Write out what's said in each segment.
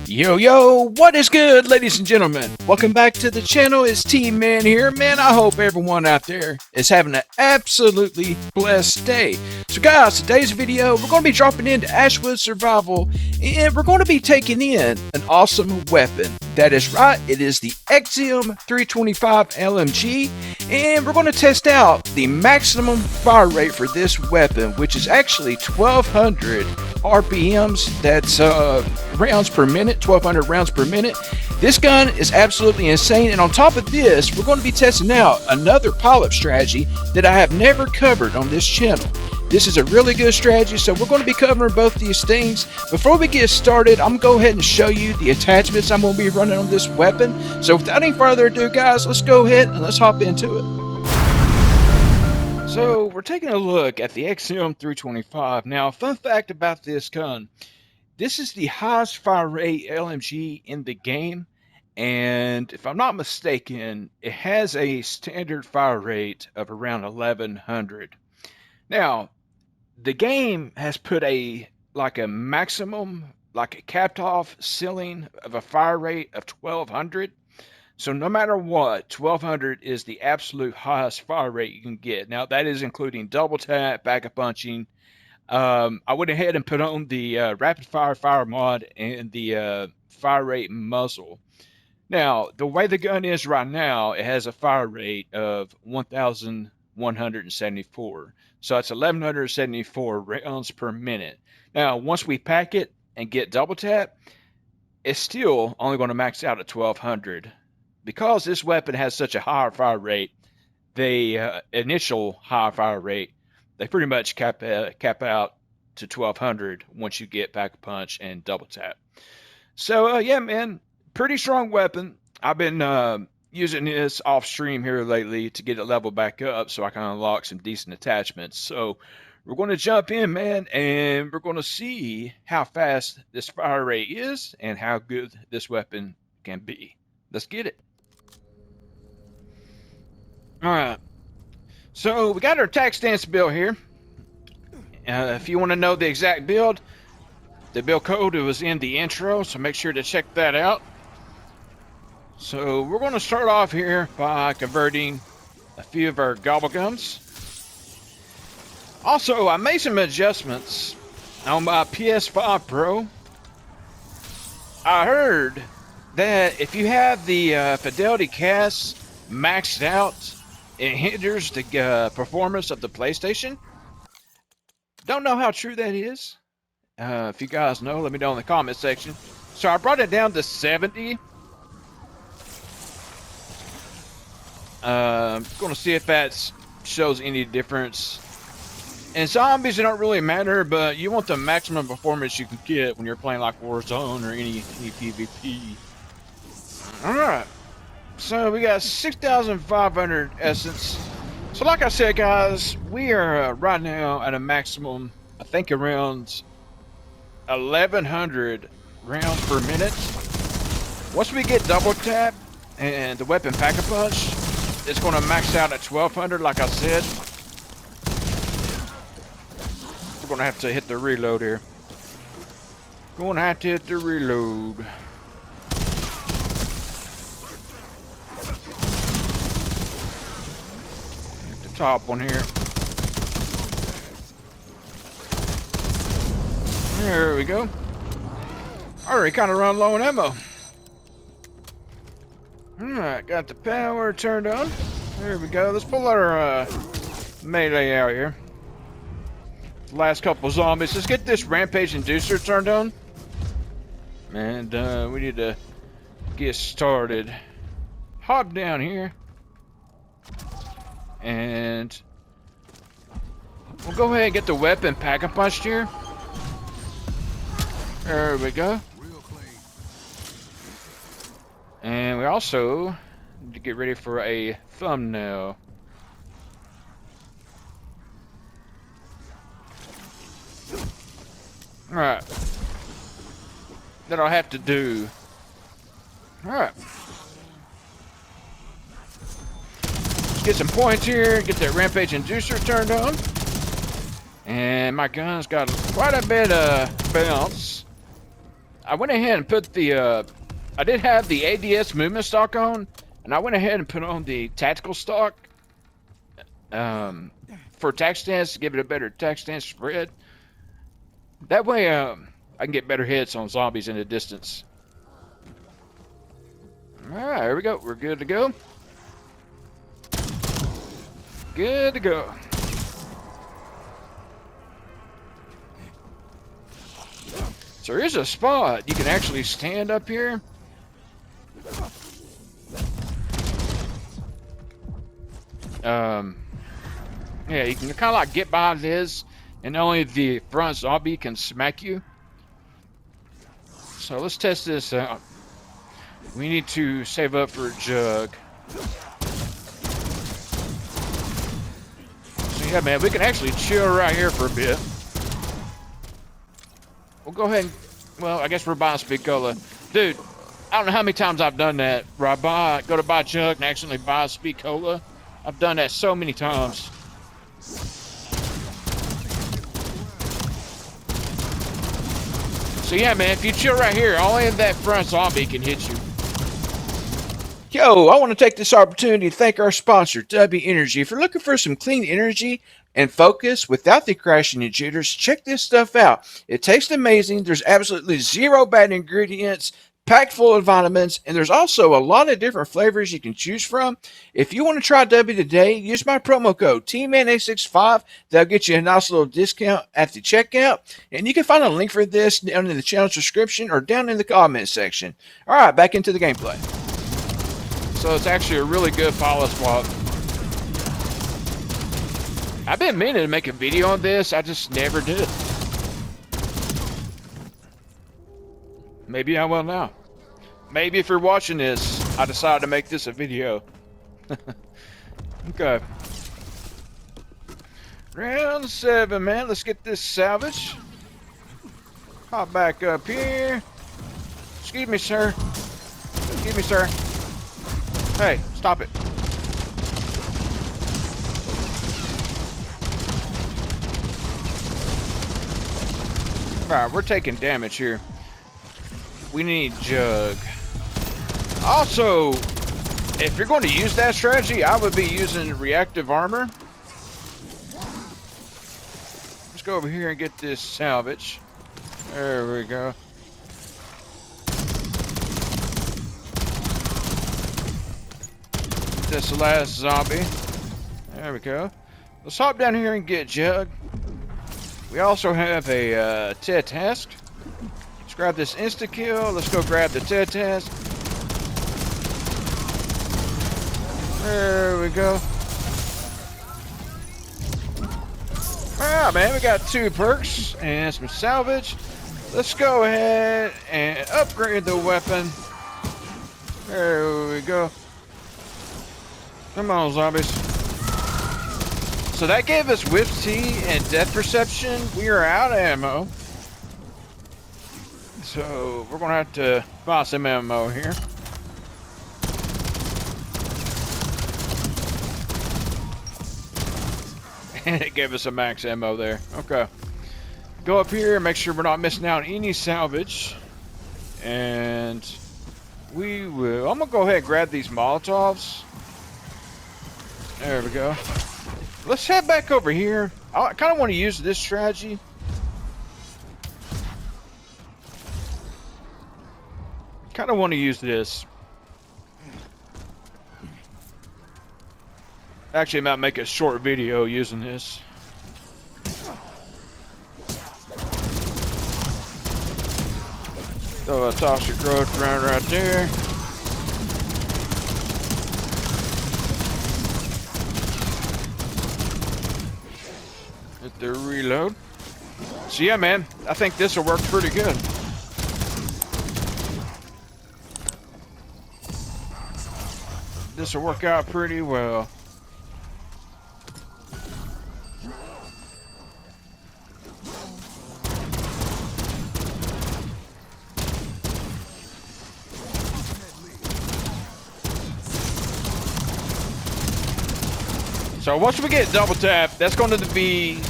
Yo, what is good, ladies and gentlemen? Welcome back to the channel. It's T-Man here. Man, I hope everyone out there is having an absolutely blessed day. So guys, today's video, we're going to be dropping into Ashwood Survival, and we're going to be taking in an awesome weapon. That is right, it is the XM325 LMG, and we're going to test out the maximum fire rate for this weapon, which is actually 1200 RPMs. That's rounds per minute, 1200 rounds per minute. This gun is absolutely insane, and on top of this, we're going to be testing out another pilot strategy that I have never covered on this channel. This is a really good strategy, so we're going to be covering both these things. Before we get started, I'm going to go ahead and show you the attachments I'm going to be running on this weapon. So without any further ado, guys, let's go ahead and let's hop into it. So we're taking a look at the XM325. Now, fun fact about this gun, this is the highest fire rate LMG in the game, and if I'm not mistaken, it has a standard fire rate of around 1100. Now, the game has put a maximum, a capped off ceiling of a fire rate of 1200. So no matter what, 1200 is the absolute highest fire rate you can get. Now that is including double tap, backup punching. I went ahead and put on the rapid fire mod and the fire rate muzzle. Now, the way the gun is right now, it has a fire rate of 1174. So it's 1174 rounds per minute. Now, once we pack it and get double tap, it's still only going to max out at 1200. Because this weapon has such a high fire rate, the initial high fire rate, they pretty much cap out to 1200 once you get back punch and double tap. So yeah, man, pretty strong weapon. I've been using this off stream here lately to get it leveled back up so I can unlock some decent attachments. So we're going to jump in, man, and we're going to see how fast this fire rate is and how good this weapon can be. Let's get it. All right. So we got our tac stance build here. If you want to know the exact build, the build code was in the intro, so make sure to check that out. So we're going to start off here by converting a few of our gobble guns. Also, I made some adjustments on my PS5 Pro. I heard that if you have the fidelity cast maxed out, it hinders the performance of the PlayStation. Don't know how true that is. If you guys know, let me know in the comment section. So I brought it down to 70. Going to see if that shows any difference. And zombies, it don't really matter, but you want the maximum performance you can get when you're playing like Warzone or any PvP. Alright. So we got 6,500 essence. So like I said, guys, we are right now at a maximum, I think around 1100 rounds per minute. Once we get double tap and the weapon pack-a-punch, it's going to max out at 1200 like I said. We're going to have to hit the reload here. Going to have to hit the reload. Top one here. There we go. Already kind of run low on ammo. Alright, got the power turned on. There we go. Let's pull our melee out here. Last couple zombies. Let's get this rampage inducer turned on. And we need to get started. Hop down here. And we'll go ahead and get the weapon pack-a-punched here. There we go. And we also need to get ready for a thumbnail. Alright. That I'll have to do. Alright. Get some points here, get that rampage inducer turned on. And my gun's got quite a bit of bounce. I went ahead and put the, I did have the ADS movement stock on, and I went ahead and put on the tactical stock for attack stance to give it a better attack stance spread. That way, I can get better hits on zombies in the distance. Alright, here we go. We're good to go. Good to go. So here's a spot. You can actually stand up here. Yeah, you can kind of like get behind this, and only the front zombie can smack you. So let's test this out. We need to save up for a jug. So yeah, man, we can actually chill right here for a bit. We'll go ahead and, well, I guess we're buying speed cola. Dude, I don't know how many times I've done that, where I go to buy a jug and accidentally buy a speed cola. I've done that so many times. So yeah, man, if you chill right here, only that front zombie can hit you. Yo, I want to take this opportunity to thank our sponsor, W Energy. If you're looking for some clean energy and focus without the crashing and jitters, check this stuff out. It tastes amazing. There's absolutely zero bad ingredients, packed full of vitamins, and there's also a lot of different flavors you can choose from. If you want to try W today, use my promo code TMAN865. That'll get you a nice little discount at the checkout. And you can find a link for this down in the channel description or down in the comment section. All right, back into the gameplay. So it's actually a really good follow swap. I've been meaning to make a video on this, I just never did. Maybe I will now. Maybe if you're watching this, I decided to make this a video. Okay. Round 7, man. Let's get this salvage. Hop back up here. Excuse me, sir. Excuse me, sir. Hey, stop it. Alright, we're taking damage here. We need jug. Also, if you're going to use that strategy, I would be using reactive armor. Let's go over here and get this salvage. There we go. This last zombie. There we go. Let's hop down here and get jug. We also have a Ted task. Let's grab this insta kill. Let's go grab the Ted task. There we go. Alright, man, we got 2 perks and some salvage. Let's go ahead and upgrade the weapon. There we go. Come on, zombies. So that gave us whip T and death perception. We are out of ammo. So we're gonna have to buy some ammo here. And it gave us a max ammo there. Okay. Go up here and make sure we're not missing out on any salvage. And we will. I'm gonna go ahead and grab these Molotovs. There we go. Let's head back over here. I kind of want to use this strategy. Kind of want to use this. Actually, I might make a short video using this. Throw a toxic growth around right there. Hit the reload. So yeah, man, I think this will work pretty good. This will work out pretty well. So once we get double tap, that's going to be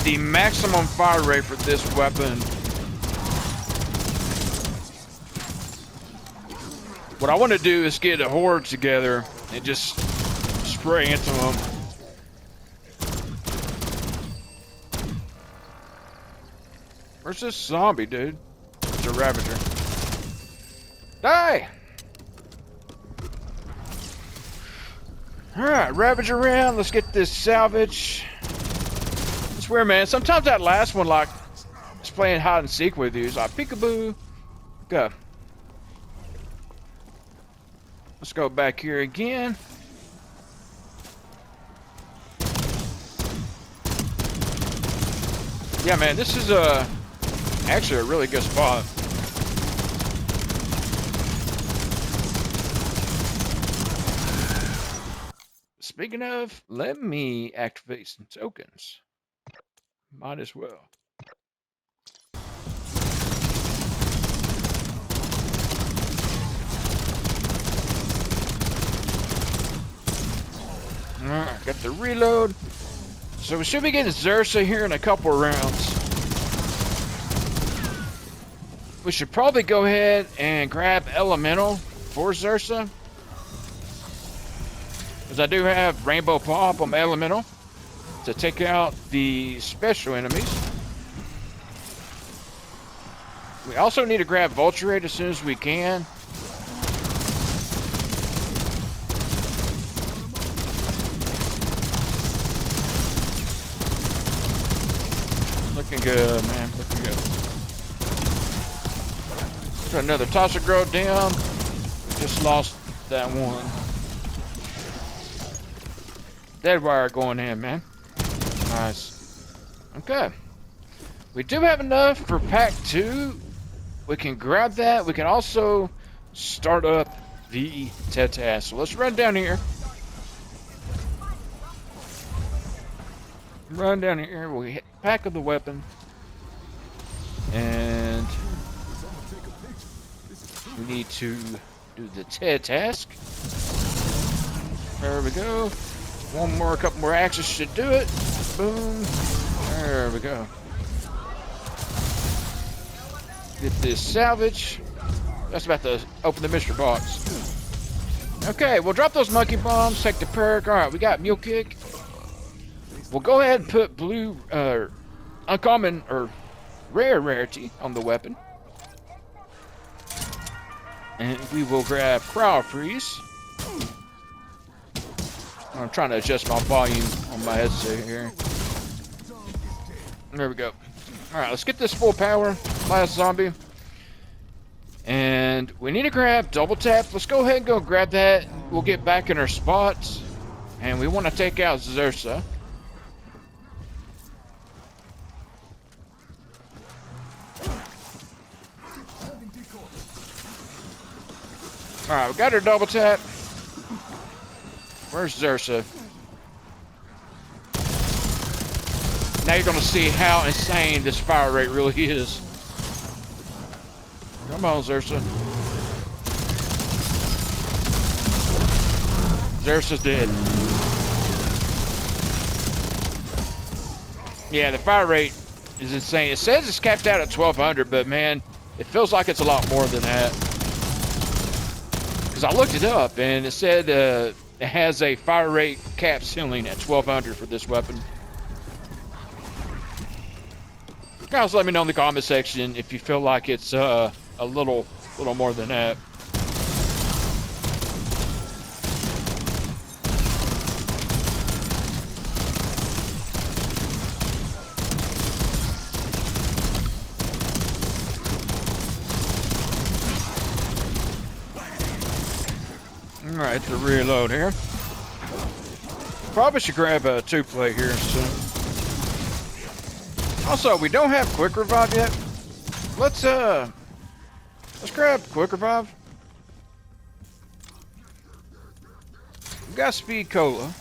the maximum fire rate for this weapon. What I want to do is get a horde together and just spray into them. Where's this zombie, dude? It's a Ravager. Die! Alright, Ravager around. Let's get this salvage. I swear, man, sometimes that last one, like, it's playing hide and seek with you. It's like, peekaboo. Go. Let's go back here again. Yeah, man, this is actually a really good spot. Speaking of, let me activate some tokens. Might as well. Alright, got the reload. So we should be getting Zersa here in a couple of rounds. We should probably go ahead and grab Elemental for Zersa, because I do have Rainbow Pop on Elemental to take out the special enemies. We also need to grab Vulturate as soon as we can. Looking good, man. Looking good. Got another Tasha Grow down. Just lost that one. Dead wire going in, man. Nice. Okay. We do have enough for pack 2. We can grab that. We can also start up the Tetas. So let's run down here. Run down here. We'll hit pack of the weapon. And we need to do the TED task. There we go. A couple more axes should do it. Boom. There we go. Get this salvage. That's about to open the mystery box. Okay, we'll drop those monkey bombs, take the perk. Alright, we got Mule Kick. We'll go ahead and put blue, uncommon, or rare rarity on the weapon. And we will grab Cryo Freeze. I'm trying to adjust my volume on my headset here. There we go. Alright, let's get this full power. Last zombie. And we need to grab double tap. Let's go ahead and go grab that. We'll get back in our spots. And we want to take out Zersa. Alright, we got her double tap. Where's Zersa? Now you're gonna see how insane this fire rate really is. Come on, Zersa. Zersa's dead. Yeah, the fire rate is insane. It says it's capped out at 1200, but man, it feels like it's a lot more than that. Because I looked it up and it said it has a fire rate cap ceiling at 1200 for this weapon. Guys, let me know in the comment section if you feel like it's a little more than that. Alright, to reload here. Probably should grab a 2-play here soon. Also, we don't have quick revive yet. Let's grab quick revive. We got speed cola.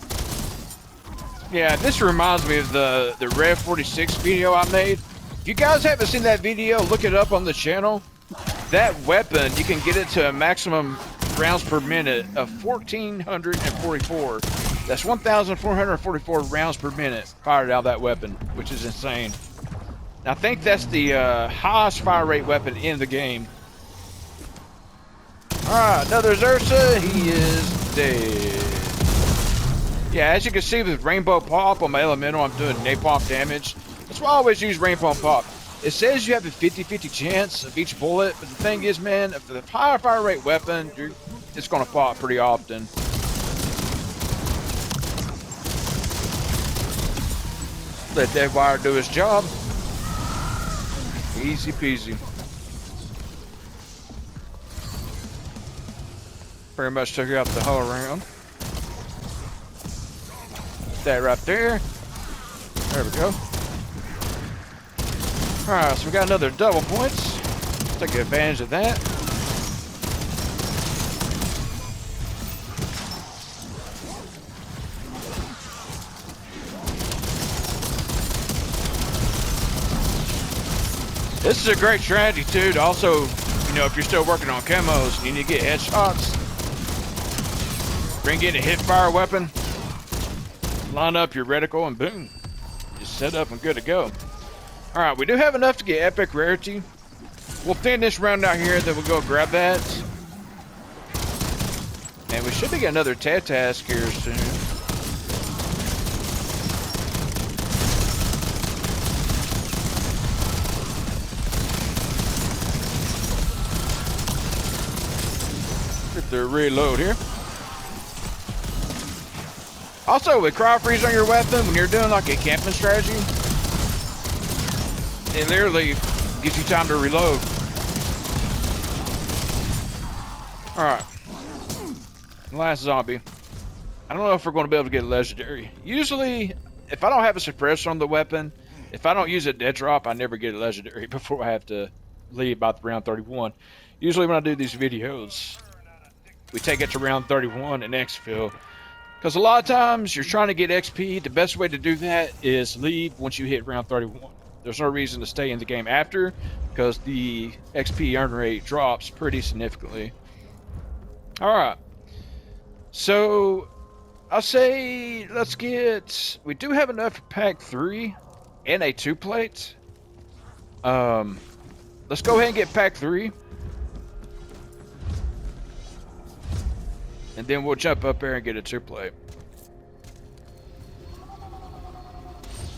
Yeah, this reminds me of the Rev 46 video I made. If you guys haven't seen that video, look it up on the channel. That weapon, you can get it to a maximum rounds per minute of 1,444. That's 1,444 rounds per minute fired out of that weapon, which is insane. I think that's the highest fire rate weapon in the game. Alright, another Zursa. He is dead. Yeah, as you can see with Rainbow Pop on my elemental, I'm doing napalm damage. That's why I always use Rainbow Pop. It says you have a 50-50 chance of each bullet, but the thing is, man, if the higher fire rate weapon, it's going to pop pretty often. Let that wire do his job. Easy peasy. Pretty much took out the whole round. That right there. There we go. Alright, so we got another double points. Take advantage of that. This is a great strategy too, to also, you know, if you're still working on camos and you need to get headshots, bring in a hip fire weapon, line up your reticle, and boom, just set up and good to go. Alright, we do have enough to get epic rarity. We'll thin this round out here, then we'll go grab that. And we should be getting another task here soon. Get the reload here. Also, with crowd freeze on your weapon, when you're doing like a camping strategy, it literally gives you time to reload. Alright. Last zombie. I don't know if we're going to be able to get a legendary. Usually, if I don't have a suppressor on the weapon, if I don't use a dead drop, I never get a legendary before I have to leave about round 31. Usually when I do these videos, we take it to round 31 and exfil. Because a lot of times, you're trying to get XP. The best way to do that is leave once you hit round 31. There's no reason to stay in the game after, because the XP earn rate drops pretty significantly. Alright. So, I'll say, let's get... We do have enough for pack 3 and a 2-plate. Let's go ahead and get pack 3. And then we'll jump up there and get a 2-plate.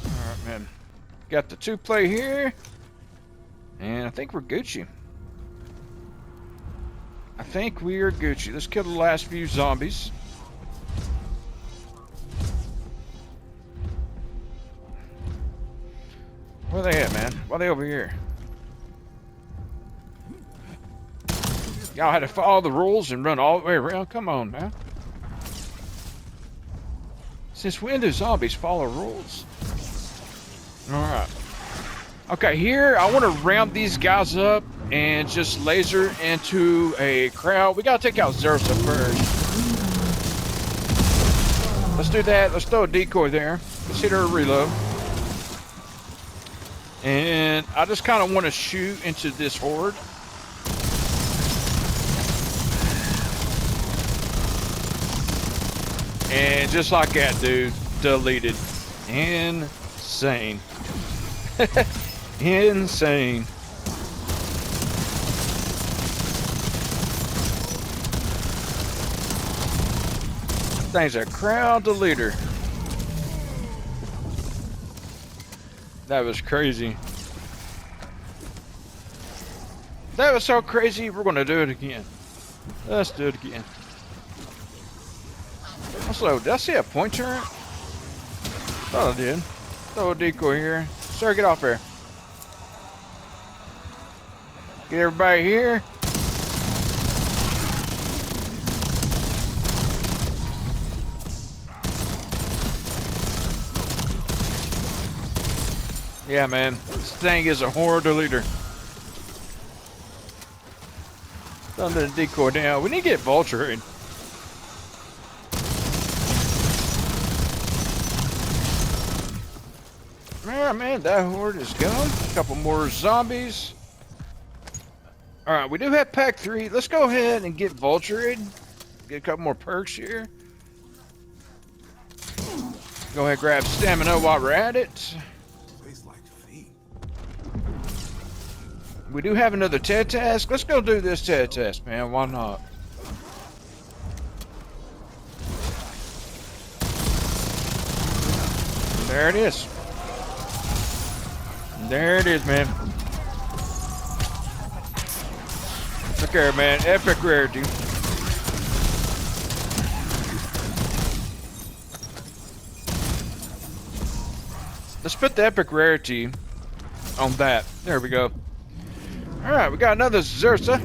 Alright, man. Got the 2-plate here. And I think we're Gucci. I think we are Gucci. Let's kill the last few zombies. Where are they at, man? Why are they over here? Y'all had to follow the rules and run all the way around? Come on, man. Since when do zombies follow rules? Alright. Okay, here, I want to round these guys up and just laser into a crowd. We gotta take out Zursa first. Let's do that. Let's throw a decoy there. Let's hit her reload. And I just kind of want to shoot into this horde. And just like that, dude, deleted. Insane. Insane. Thing's a crowd deleter. That was crazy. That was so crazy, we're gonna do it again. Let's do it again. Also, did I see a point turret? Thought I did. Throw a decoy here. Sir, get off there. Get everybody here. Yeah, man. This thing is a horde deleter. Done the decoy down. We need to get vulture in. Yeah, man, that horde is gone. A couple more zombies. Alright, we do have pack 3. Let's go ahead and get vultured. Get a couple more perks here. Go ahead and grab stamina while we're at it. We do have another TED task. Let's go do this TED task, man. Why not? There it is. There it is, man. Look here, man. Epic rarity. Let's put the epic rarity on that. There we go. Alright, we got another Zersa.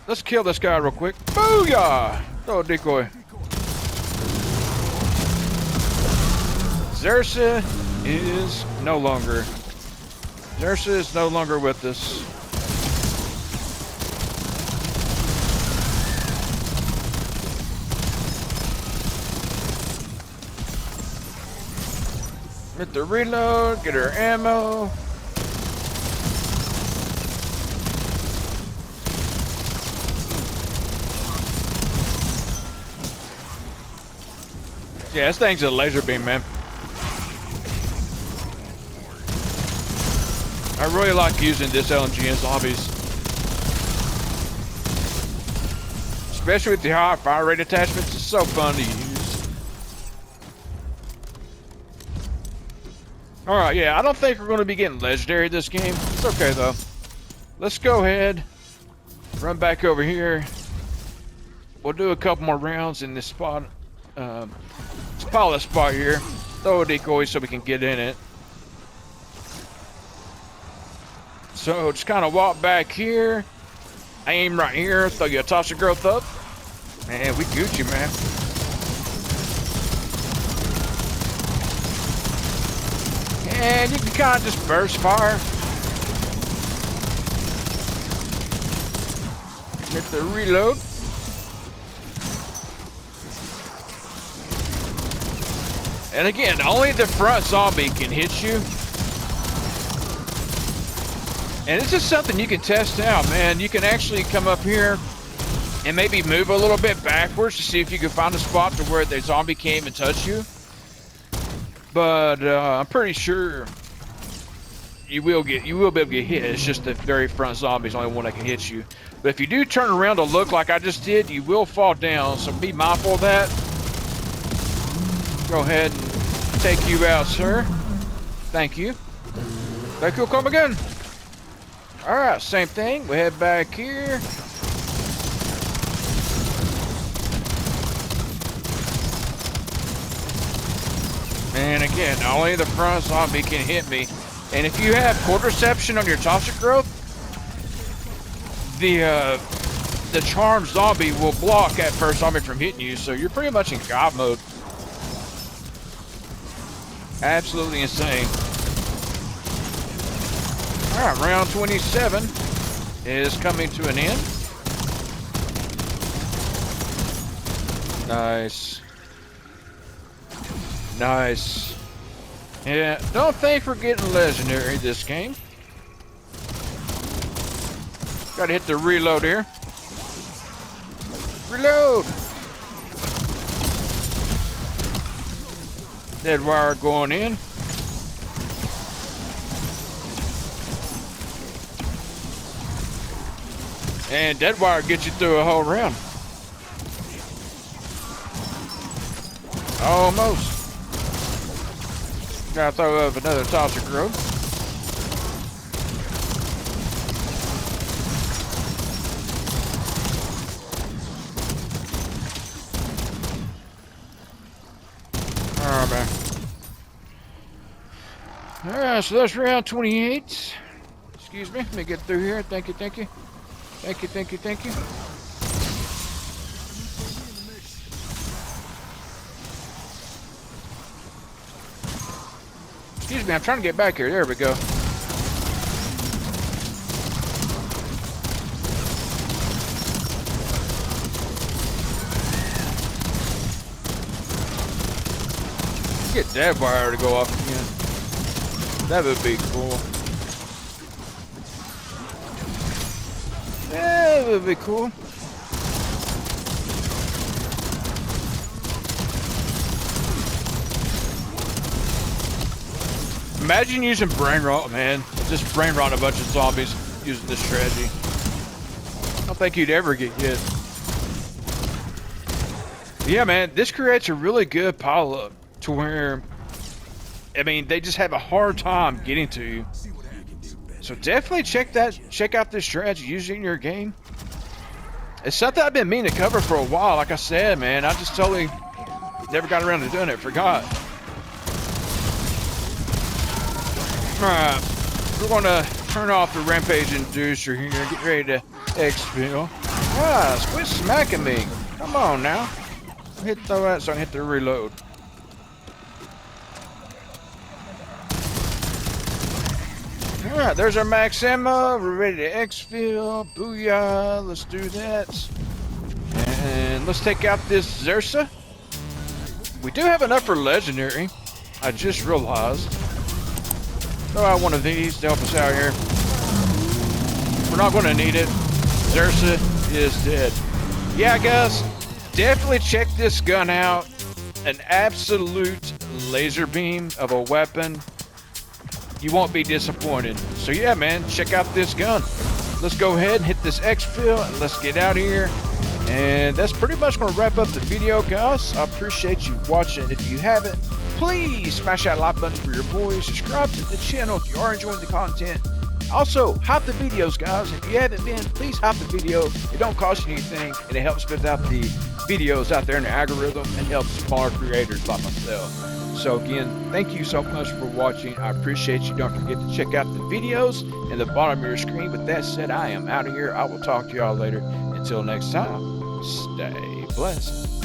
Let's kill this guy real quick. Booyah! Throw a decoy. Zersa is no longer. Zersa is no longer with us. Get the reload, get her ammo. Yeah, this thing's a laser beam, man. I really like using this LMG in zombies. Especially with the high fire rate attachments, it's so fun to use. Alright, yeah, I don't think we're going to be getting legendary this game. It's okay, though. Let's go ahead, run back over here. We'll do a couple more rounds in this spot. Let's pile this spot here. Throw a decoy so we can get in it. So just kind of walk back here. Aim right here. Throw your toxic growth up. Man, we Gucci, man. And you can kind of just burst fire. Get the reload. And again, only the front zombie can hit you. And this is something you can test out, man. You can actually come up here and maybe move a little bit backwards to see if you can find a spot to where the zombie can't even touch you. But I'm pretty sure you will be able to get hit. It's just the very front zombie is the only one that can hit you. But if you do turn around to look like I just did, you will fall down. So be mindful of that. Go ahead and take you out, sir. Thank you. Thank you. Come again. All right, same thing. We head back here. And again, only the front zombie can hit me. And if you have quadriception on your toxic growth, the charmed zombie will block that first zombie from hitting you. So you're pretty much in God mode. Absolutely insane. All right, round 27 is coming to an end. Nice. Nice. Yeah, don't think we're getting legendary this game. Gotta hit the reload here. Reload! Dead wire going in. And dead wire gets you through a whole round. Almost. Gotta throw up another toxic growth. Alright, man. Alright, so that's round 28. Excuse me, let me get through here. Thank you, thank you. Thank you, thank you, thank you. Excuse me, I'm trying to get back here. There we go. Get that wire to go off again. That would be cool. Yeah, that would be cool. Imagine using brain rot, man. Just brain rot a bunch of zombies using this strategy. I don't think you'd ever get hit. Yeah, man, this creates a really good pile-up. to where, I mean, they just have a hard time getting to you. So definitely check out this strategy, use it in your game. It's something I've been meaning to cover for a while. Like I said, man, I just totally never got around to doing it. Forgot. Alright, we're going to turn off the rampage inducer here. Get ready to exfil. Ah, quit smacking me. Come on now. Throw that so I can hit the reload. Alright, there's our max ammo. We're ready to exfil. Booyah. Let's do that. And let's take out this Xersa. We do have enough for legendary. I just realized. Throw out one of these to help us out here. We're not going to need it. Xersa is dead. Yeah, guys, definitely check this gun out. An absolute laser beam of a weapon. You won't be disappointed. So yeah, man, check out this gun. Let's go ahead and hit this exfil and let's get out of here. And that's pretty much going to wrap up the video, guys. I appreciate you watching. If you haven't, please smash that like button for your boys. Subscribe to the channel if you are enjoying the content. Also, hype the videos, guys. If you haven't been, please hype the video. It don't cost you anything, and it helps spit out the videos out there in the algorithm and helps smaller creators like myself. So again, thank you so much for watching. I appreciate you. Don't forget to check out the videos in the bottom of your screen. With that said, I am out of here. I will talk to y'all later. Until next time, stay blessed.